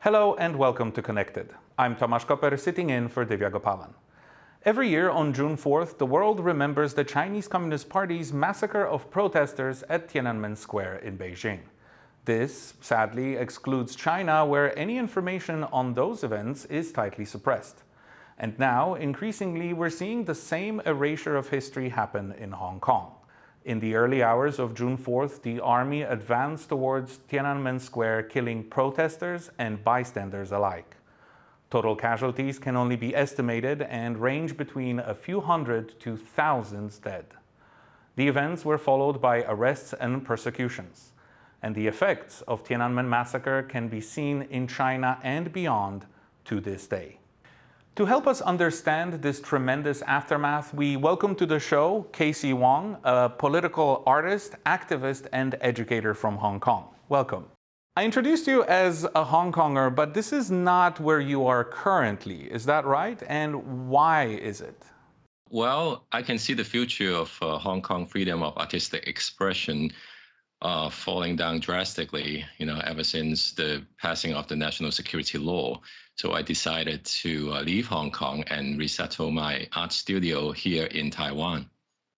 Hello and welcome to Connected. I'm Tomasz Koper, sitting in for Divya Gopalan. Every year on June 4th, the world remembers the Chinese Communist Party's massacre of protesters at Tiananmen Square in Beijing. This, sadly, excludes China, where any information on those events is tightly suppressed. And now, increasingly, we're seeing the same erasure of history happen in Hong Kong. In the early hours of June 4th, the army advanced towards Tiananmen Square, killing protesters and bystanders alike. Total casualties can only be estimated and range between a few hundred to thousands dead. The events were followed by arrests and persecutions, and the effects of Tiananmen massacre can be seen in China and beyond to this day. To help us understand this tremendous aftermath, we welcome to the show Kacey Wong, a political artist, activist, and educator from Hong Kong. Welcome. I introduced you as a Hong Konger, but this is not where you are currently. Is that right? And why is it? Well, I can see the future of Hong Kong freedom of artistic expression falling down drastically, ever since the passing of the national security law. So I decided to leave Hong Kong and resettle my art studio here in Taiwan.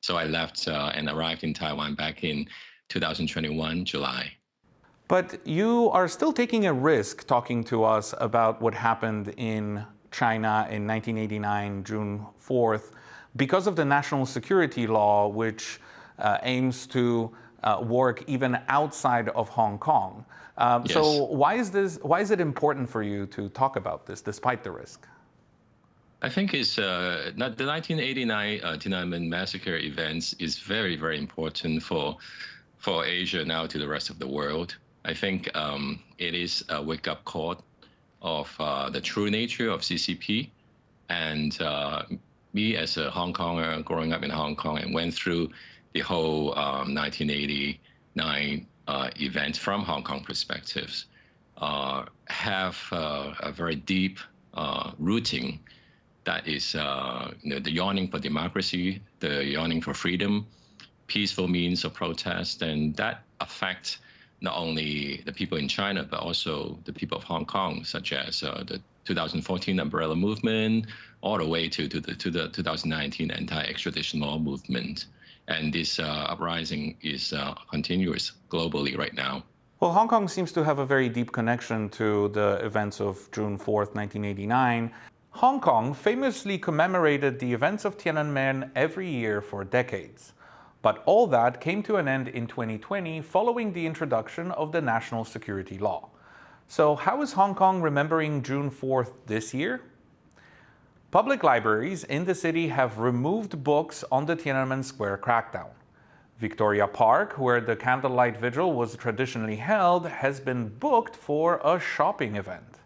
So I left and arrived in Taiwan back in 2021, July. But you are still taking a risk talking to us about what happened in China in 1989, June 4th, because of the national security law, which aims to work even outside of Hong Kong. Yes. So why is it important for you to talk about this despite the risk? I think it's the 1989 Tiananmen massacre events is very, very important for Asia now to the rest of the world. I think it is a wake-up call of the true nature of CCP. And me as a Hong Konger growing up in Hong Kong and went through the whole 1989 event from Hong Kong perspectives, have a very deep rooting that is the yearning for democracy, the yearning for freedom, peaceful means of protest, and that affects not only the people in China, but also the people of Hong Kong, such as the 2014 Umbrella Movement, all the way to the 2019 anti-extradition law movement. And this uprising is continuous globally right now. Well, Hong Kong seems to have a very deep connection to the events of June 4th, 1989. Hong Kong famously commemorated the events of Tiananmen every year for decades. But all that came to an end in 2020 following the introduction of the national security law. So how is Hong Kong remembering June 4th this year? Public libraries in the city have removed books on the Tiananmen Square crackdown. Victoria Park, where the candlelight vigil was traditionally held, has been booked for a shopping event.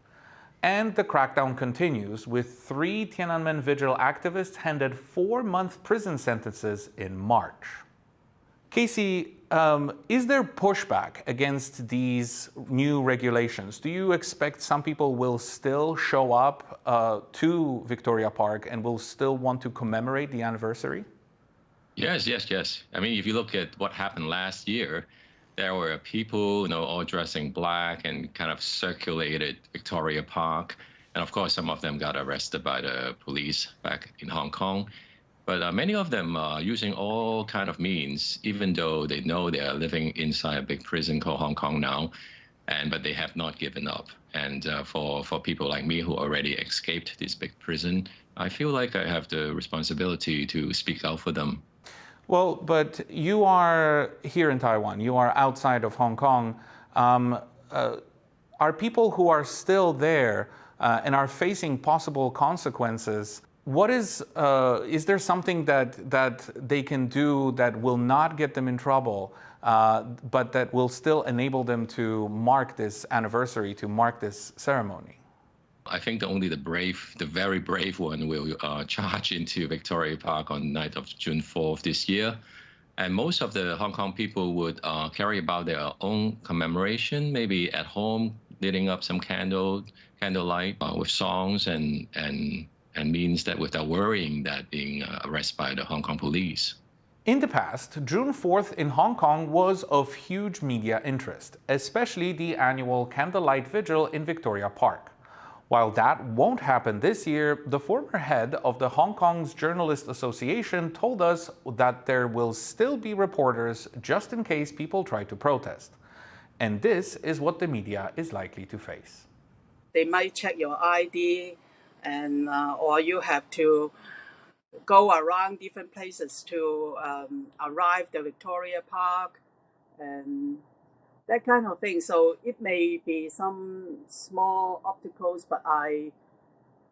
And the crackdown continues, with 3 Tiananmen vigil activists handed 4-month prison sentences in March. Kacey, is there pushback against these new regulations? Do you expect some people will still show up to Victoria Park and will still want to commemorate the anniversary? Yes. I mean, if you look at what happened last year, there were people, all dressing black and kind of circulated Victoria Park. And of course, some of them got arrested by the police back in Hong Kong. But many of them are using all kind of means, even though they know they are living inside a big prison called Hong Kong now, but they have not given up. And for people like me who already escaped this big prison, I feel like I have the responsibility to speak out for them. Well, but you are here in Taiwan. You are outside of Hong Kong. Are people who are still there and are facing possible consequences? What is there something that they can do that will not get them in trouble, but that will still enable them to mark this anniversary, to mark this ceremony? I think only the very brave one will charge into Victoria Park on the night of June 4th this year. And most of the Hong Kong people would carry about their own commemoration, maybe at home, lighting up some candlelight with songs and means that without worrying that being arrested by the Hong Kong police. In the past, June 4th in Hong Kong was of huge media interest, especially the annual candlelight vigil in Victoria Park. While that won't happen this year, the former head of the Hong Kong's Journalist Association told us that there will still be reporters just in case people try to protest. And this is what the media is likely to face. They might check your ID, and or you have to go around different places to arrive the Victoria Park and that kind of thing. So it may be some small obstacles, but I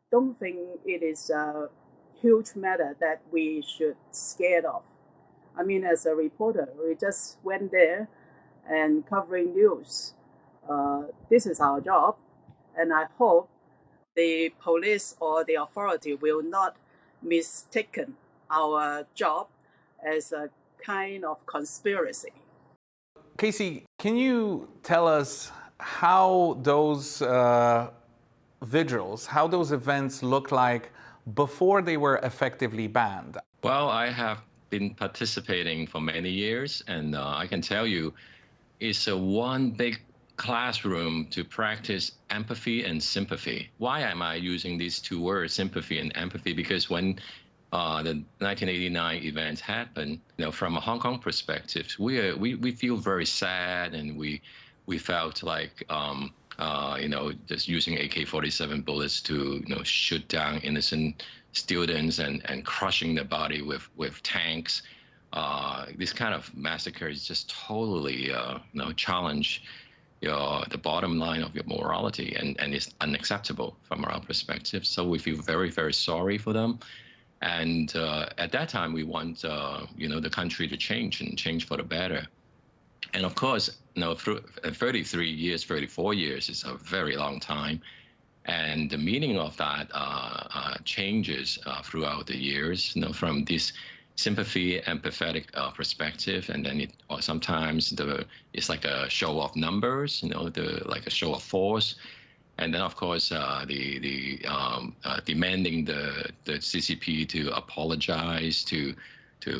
don't think it is a huge matter that we should scared of. I mean, as a reporter, we just went there and covering news. This is our job, and I hope the police or the authority will not mistaken our job as a kind of conspiracy. Kacey, can you tell us how those vigils, how those events look like before they were effectively banned? Well, I have been participating for many years, and I can tell you it's a one big classroom to practice empathy and sympathy. Why am I using these two words, sympathy and empathy? Because when the 1989 event happened, from a Hong Kong perspective, we feel very sad, and we felt like just using AK-47 bullets to shoot down innocent students and crushing their body with tanks. This kind of massacre is just totally challenge the bottom line of your morality, and it's unacceptable from our perspective. So we feel very, very sorry for them. And at that time, we want the country to change and change for the better. And of course, through 33 years, 34 years is a very long time. And the meaning of that changes throughout the years, from this sympathy, empathetic perspective, and then sometimes it's like a show of numbers, like a show of force, and then of course demanding the CCP to apologize, to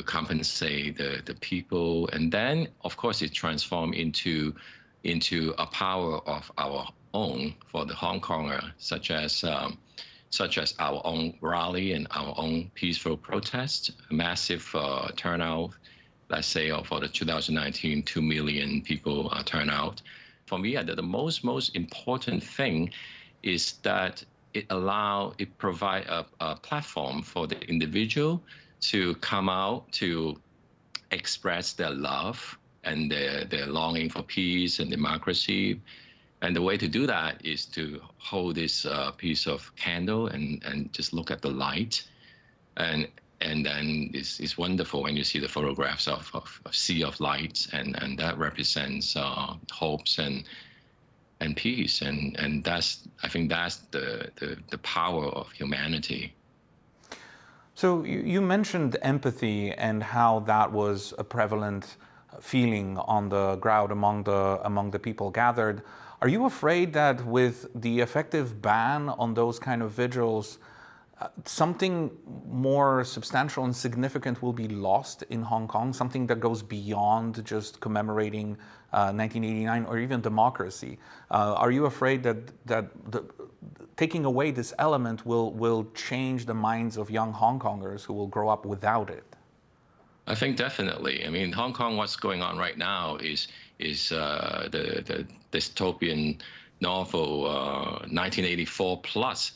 compensate the people, and then of course it transformed into a power of our own for the Hong Konger, such as our own rally and our own peaceful protest, a massive turnout, let's say for the 2019, 2 million people turnout. For me, the most important thing is that it provide a platform for the individual to come out to express their love and their longing for peace and democracy. And the way to do that is to hold this piece of candle and just look at the light. And then it's wonderful when you see the photographs of a sea of lights, and that represents hopes and peace. And I think that's the power of humanity. So you mentioned empathy and how that was a prevalent feeling on the ground among the people gathered. Are you afraid that with the effective ban on those kind of vigils, something more substantial and significant will be lost in Hong Kong, something that goes beyond just commemorating 1989 or even democracy? Are you afraid that taking away this element will change the minds of young Hong Kongers who will grow up without it? I think definitely. I mean, Hong Kong, what's going on right now is the dystopian novel 1984 plus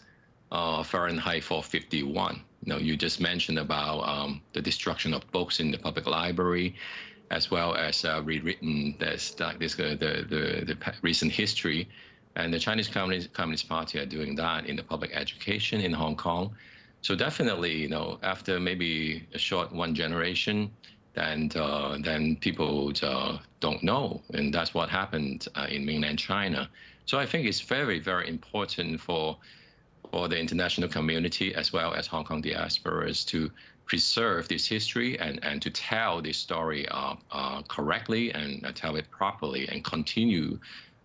Fahrenheit 451. You just mentioned about the destruction of books in the public library, as well as rewritten the recent history. And the Chinese Communist Party are doing that in the public education in Hong Kong. So definitely, after maybe a short one generation, then people don't know, and that's what happened in mainland China. So I think it's very, very important for the international community as well as Hong Kong diasporas to preserve this history and to tell this story correctly and tell it properly and continue.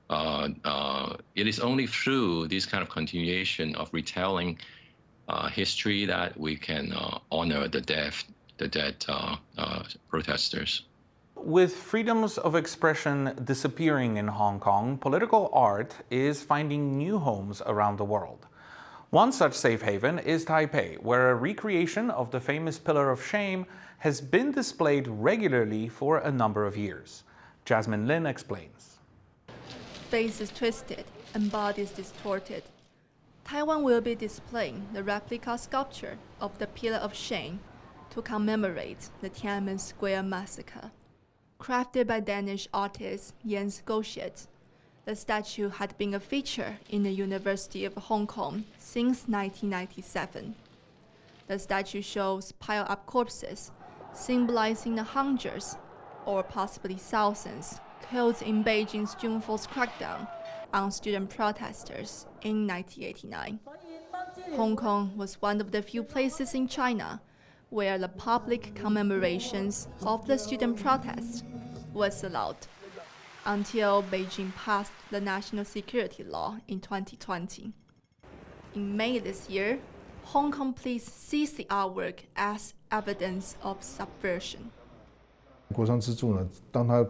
It is only through this kind of continuation of retelling history that we can honor the death the dead protesters. With freedoms of expression disappearing in Hong Kong, political art is finding new homes around the world. One such safe haven is Taipei, where a recreation of the famous Pillar of Shame has been displayed regularly for a number of years. Jasmine Lin explains. Faces twisted and bodies distorted. Taiwan will be displaying the replica sculpture of the Pillar of Shame to commemorate the Tiananmen Square massacre. Crafted by Danish artist Jens Goschet, the statue had been a feature in the University of Hong Kong since 1997. The statue shows piled-up corpses, symbolizing the hundreds, or possibly thousands, killed in Beijing's June 4th crackdown on student protesters in 1989. Hong Kong was one of the few places in China where the public commemorations of the student protest was allowed, until Beijing passed the national security law in 2020. In May this year, Hong Kong police seized the artwork as evidence of subversion. 国殇之柱呢，当它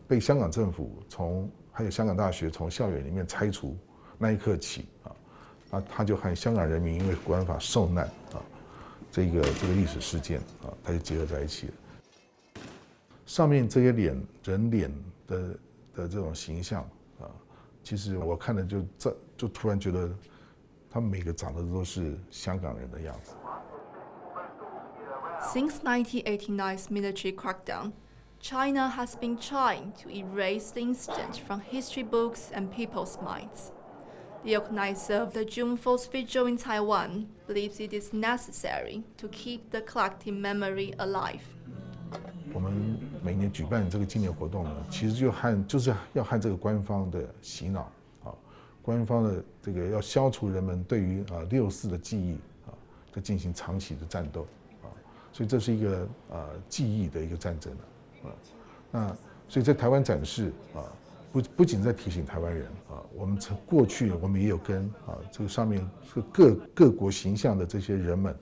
被香港政府还有香港大学从校园里面拆除那一刻起它就和香港人民因为国安法受难这个历史事件它就结合在一起了。上面这些人脸的这种形象其实我看了就突然觉得他们每个长得都是香港人的样子。Since 1989's military crackdown, China has been trying to erase the incident from history books and people's minds. The organizer of the June 4th vigil in Taiwan believes it is necessary to keep the collective memory alive. 我们每年举办这个纪念活动呢，其实就是要和这个官方的洗脑官方的这个要消除人们对于6·4的记忆在进行长期的战斗所以这是一个记忆的一个战争那所以在台湾展示不仅在提醒台湾人我们过去我们也有跟这个上面各国形象的这些人们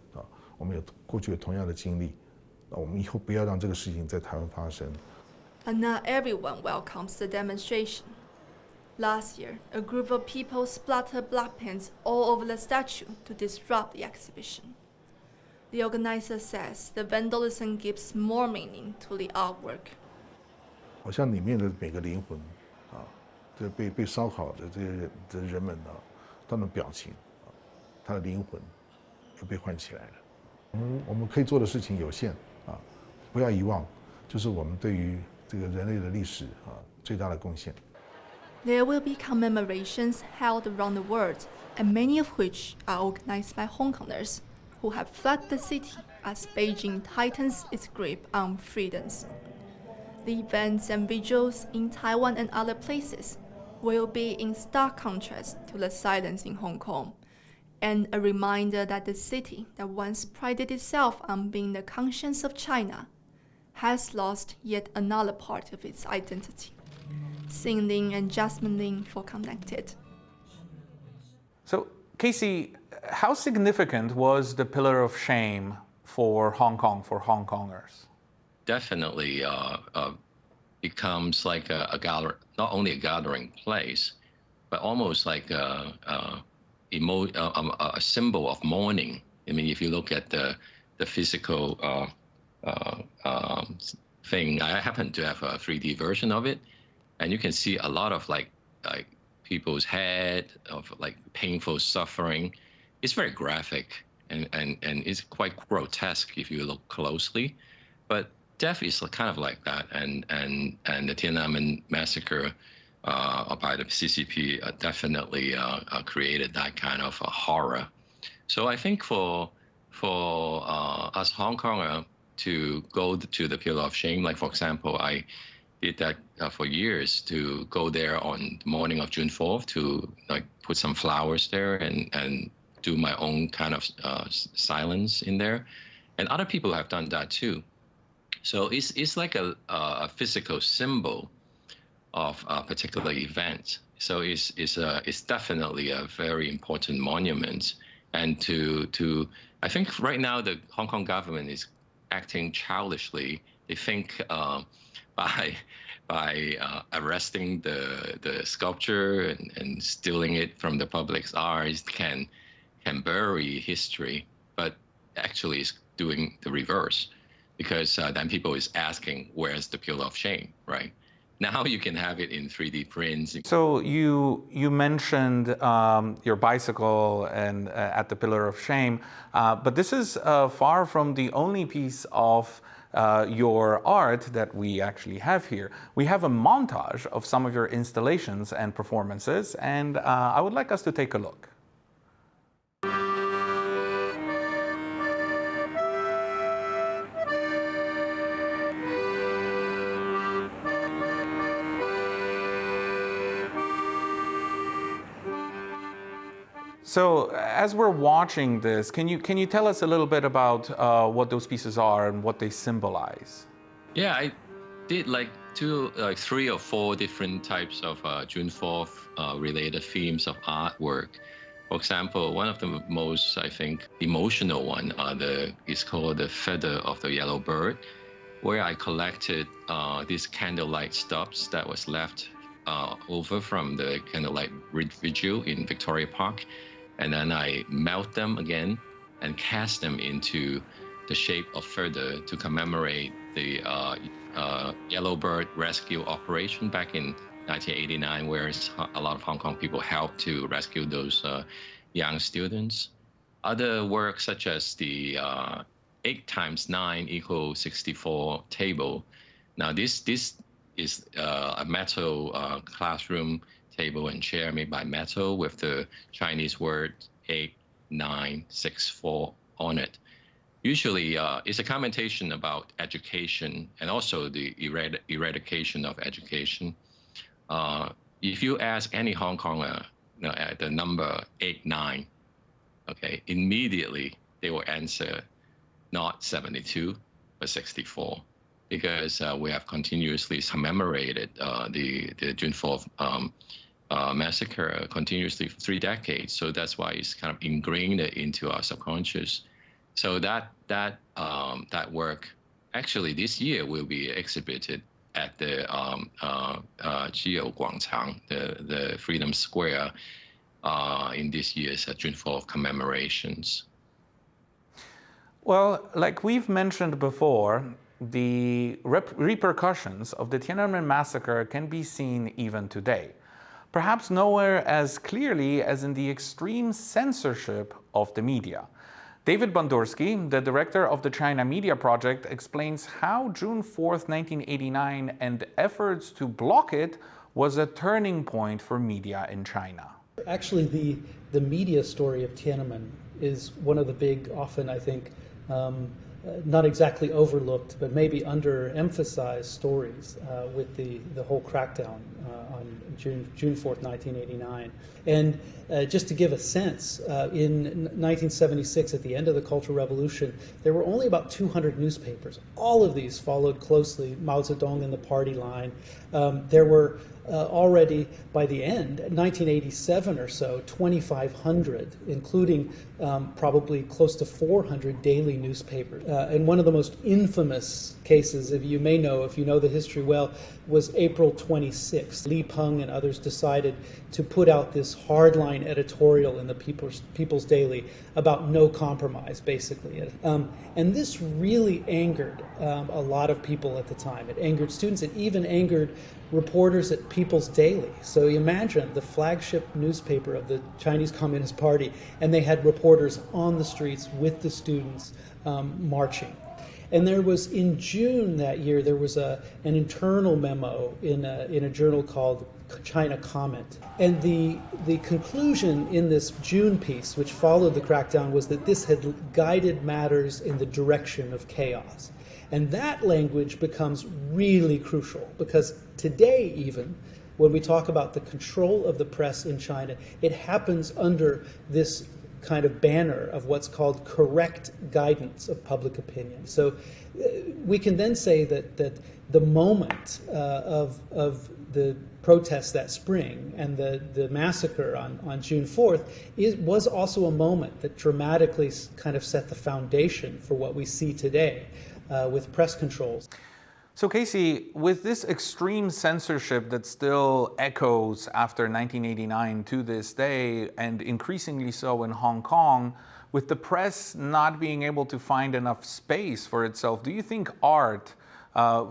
我们过去有同样的经历我们以后不要让这个事情在台湾发生。And not everyone welcomes the demonstration. Last year, a group of people splattered black paint all over the statue to disrupt the exhibition. The organizer says the vandalism gives more meaning to the artwork. 好像里面的每个灵魂这被烧烤的这些人们他们的表情他的灵魂又被唤起来了。我们可以做的事情有限不要遗忘，就是我们对于这个人类的历史最大的贡献。There will be commemorations held around the world, and many of which are organized by Hong Kongers who have fled the city as Beijing tightens its grip on freedoms. The events and vigils in Taiwan and other places will be in stark contrast to the silence in Hong Kong, and a reminder that the city that once prided itself on being the conscience of China has lost yet another part of its identity. Xin Ling and Jasmine Ling for Connected. So, Kacey, how significant was the Pillar of Shame for Hong Kong, for Hong Kongers? Definitely becomes like a gathering, not only a gathering place, but almost like a symbol of mourning. I mean, if you look at the physical thing, I happen to have a 3D version of it, and you can see a lot of like people's head of like painful suffering. It's very graphic and it's quite grotesque if you look closely, but death is kind of like that, and the Tiananmen massacre by the CCP definitely created that kind of horror. So I think for us Hong Konger to go to the Pillar of Shame, like for example, I did that for years, to go there on the morning of June 4th to like put some flowers there and do my own kind of silence in there, and other people have done that too. So it's like a physical symbol of a particular event. So it's definitely a very important monument, and to I think right now the Hong Kong government is acting childishly. They think by arresting the sculpture and stealing it from the public's eyes can bury history, but actually it's doing the reverse, because then people is asking, where's the pillar of shame, right? Now you can have it in 3D prints. So you mentioned your bicycle and at the Pillar of Shame, but this is far from the only piece of your art that we actually have here. We have a montage of some of your installations and performances, and I would like us to take a look. So as we're watching this, can you tell us a little bit about what those pieces are and what they symbolize? Yeah, I did like 3 or 4 different types of June 4th related themes of artwork. For example, one of the most, I think, emotional one is called the Feather of the Yellow Bird, where I collected these candlelight stubs that was left over from the candlelight vigil in Victoria Park. And then I melt them again and cast them into the shape of feather to commemorate the Yellow Bird rescue operation back in 1989, where a lot of Hong Kong people helped to rescue those young students. Other works such as the 8 times 9 equals 64 table. Now this is a metal classroom table and chair made by metal with the Chinese word 8964 on it. Usually it's a commentation about education and also the eradication of education. If you ask any Hong Konger the number 89, okay, immediately they will answer not 72, but 64. Because we have continuously commemorated the June 4th massacre continuously for 3 decades. So that's why it's kind of ingrained into our subconscious. So that work actually this year will be exhibited at the Jiu Guangchang, the Freedom Square, in this year's June 4th commemorations. Well, like we've mentioned before, the repercussions of the Tiananmen massacre can be seen even today. Perhaps nowhere as clearly as in the extreme censorship of the media. David Bondursky, the director of the China Media Project, explains how June 4th, 1989 and efforts to block it was a turning point for media in China. Actually, the media story of Tiananmen is one of the big, often I think, not exactly overlooked, but maybe underemphasized stories with the whole crackdown on June 4th, 1989. And just to give a sense, in 1976, at the end of the Cultural Revolution, there were only about 200 newspapers. All of these followed closely Mao Zedong and the party line. There were already, by the end, 1987 or so, 2,500, including probably close to 400 daily newspapers. And one of the most infamous cases, if you know the history well, was April 26th. Li Peng and others decided to put out this hardline editorial in the People's Daily about no compromise, basically. And this really angered a lot of people at the time. It angered students. It even angered reporters at People's Daily. So you imagine the flagship newspaper of the Chinese Communist Party, and they had reporters on the streets with the students marching. And there was, in June that year, there was an internal memo in a journal called China Comment. And the conclusion in this June piece, which followed the crackdown, was that this had guided matters in the direction of chaos. And that language becomes really crucial, because today even, when we talk about the control of the press in China, it happens under this kind of banner of what's called correct guidance of public opinion. So we can then say that the moment of the protests that spring and the massacre on June 4th was also a moment that dramatically kind of set the foundation for what we see today with press controls. So Kacey, with this extreme censorship that still echoes after 1989 to this day, and increasingly so in Hong Kong, with the press not being able to find enough space for itself, do you think art,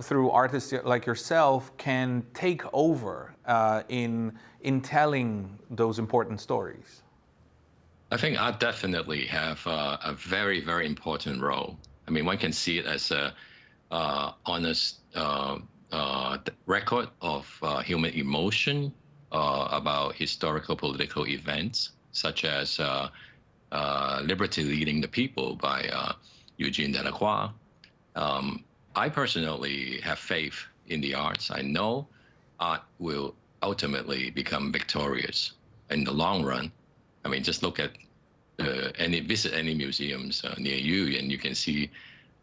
through artists like yourself, can take over in telling those important stories? I think art definitely have a very, very important role. I mean, one can see it as a honest record of human emotion about historical political events, such as Liberty Leading the People by Eugene Delacroix. I personally have faith in the arts. I know art will ultimately become victorious in the long run. I mean, just look at visit any museums near you, and you can see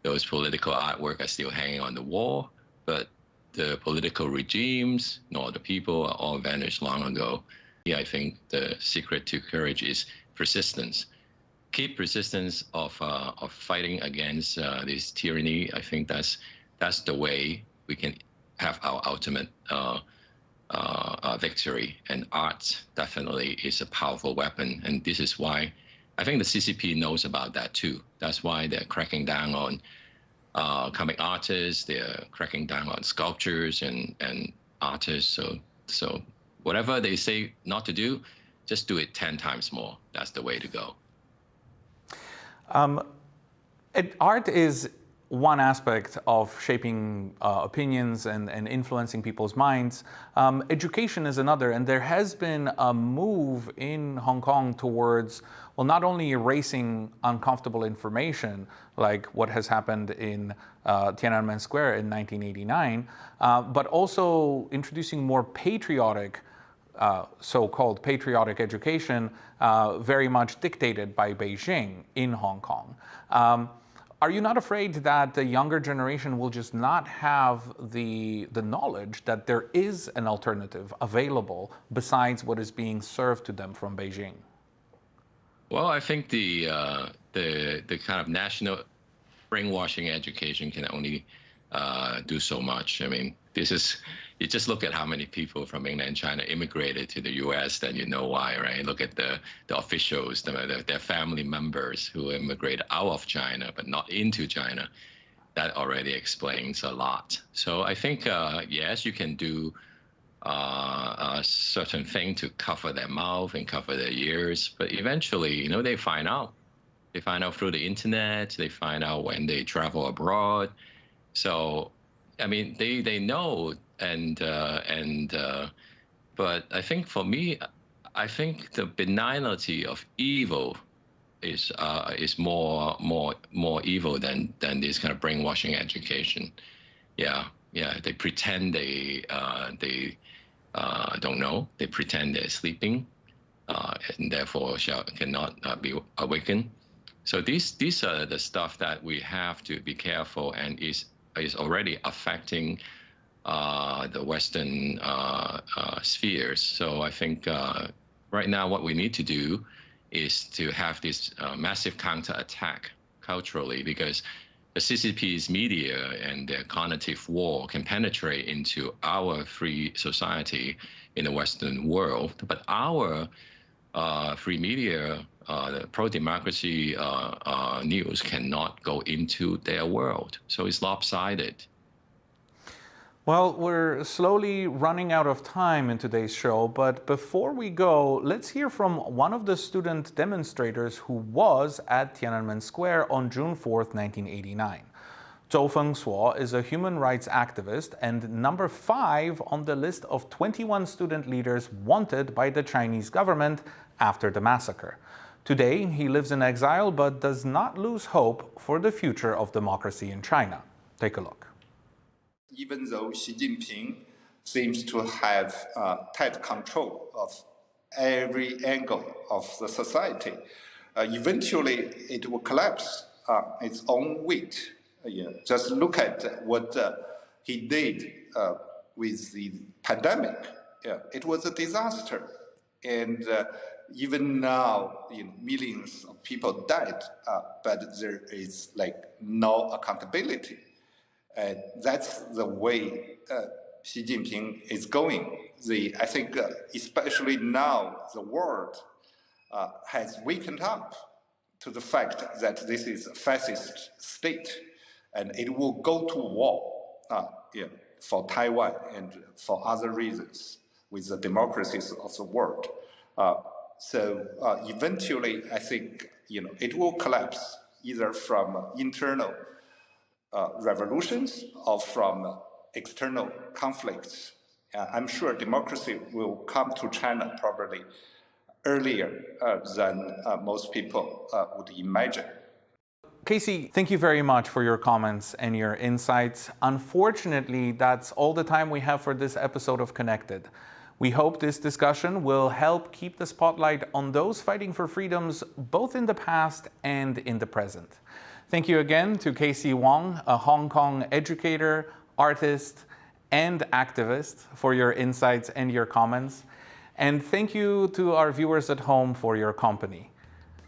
those political artwork are still hanging on the wall, but the political regimes nor the people are all vanished long ago. Yeah, I think the secret to courage is persistence. Keep persistence of fighting against this tyranny. I think that's the way we can have our ultimate victory. And art definitely is a powerful weapon, and this is why I think the CCP knows about that too. That's why they're cracking down on comic artists. They're cracking down on sculptures and artists. So whatever they say not to do, just do it 10 times more. That's the way to go. Art is one aspect of shaping opinions and influencing people's minds. Education is another, and there has been a move in Hong Kong towards, well, not only erasing uncomfortable information, like what has happened in Tiananmen Square in 1989, but also introducing more patriotic, so-called patriotic education, very much dictated by Beijing in Hong Kong. Are you not afraid that the younger generation will just not have the knowledge that there is an alternative available besides what is being served to them from Beijing? Well, I think the kind of national brainwashing education can only do so much. I mean, you just look at how many people from mainland China immigrated to the U.S., then you know why, right? Look at the officials, their family members who immigrated out of China but not into China. That already explains a lot. So I think, yes, you can do a certain thing to cover their mouth and cover their ears, but eventually, they find out. They find out through the internet. They find out when they travel abroad. So, I mean, they know, but I think for me, I think the benignity of evil is more evil than this kind of brainwashing education. Yeah, they pretend they don't know. They pretend they're sleeping, and therefore cannot be awakened. So these are the stuff that we have to be careful, and is already affecting the Western spheres. So I think right now what we need to do is to have this massive counterattack culturally, because the CCP's media and their cognitive war can penetrate into our free society in the Western world. But our free media, the pro-democracy news cannot go into their world. So it's lopsided. Well, we're slowly running out of time in today's show, but before we go, let's hear from one of the student demonstrators who was at Tiananmen Square on June 4th, 1989. Zhou Fengsuo is a human rights activist and number 5 on the list of 21 student leaders wanted by the Chinese government after the massacre. Today, he lives in exile but does not lose hope for the future of democracy in China. Take a look. Even though Xi Jinping seems to have tight control of every angle of the society, eventually it will collapse on its own weight. Just look at what he did with the pandemic. It was a disaster. And even now, millions of people died, but there is like no accountability. That's the way Xi Jinping is going. I think especially now, the world has wakened up to the fact that this is a fascist state, and it will go to war for Taiwan and for other reasons with the democracies of the world. So eventually, I think it will collapse either from internal revolutions or from external conflicts. I'm sure democracy will come to China probably earlier than most people would imagine. Kacey, thank you very much for your comments and your insights. Unfortunately, that's all the time we have for this episode of Connected. We hope this discussion will help keep the spotlight on those fighting for freedoms both in the past and in the present. Thank you again to Kacey Wong, a Hong Kong educator, artist, and activist, for your insights and your comments. And thank you to our viewers at home for your company.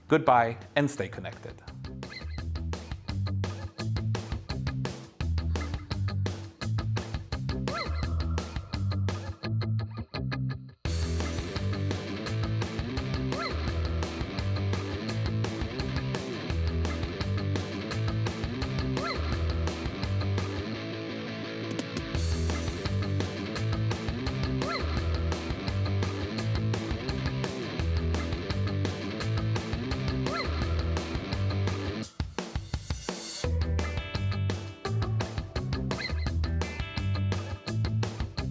Goodbye and stay connected.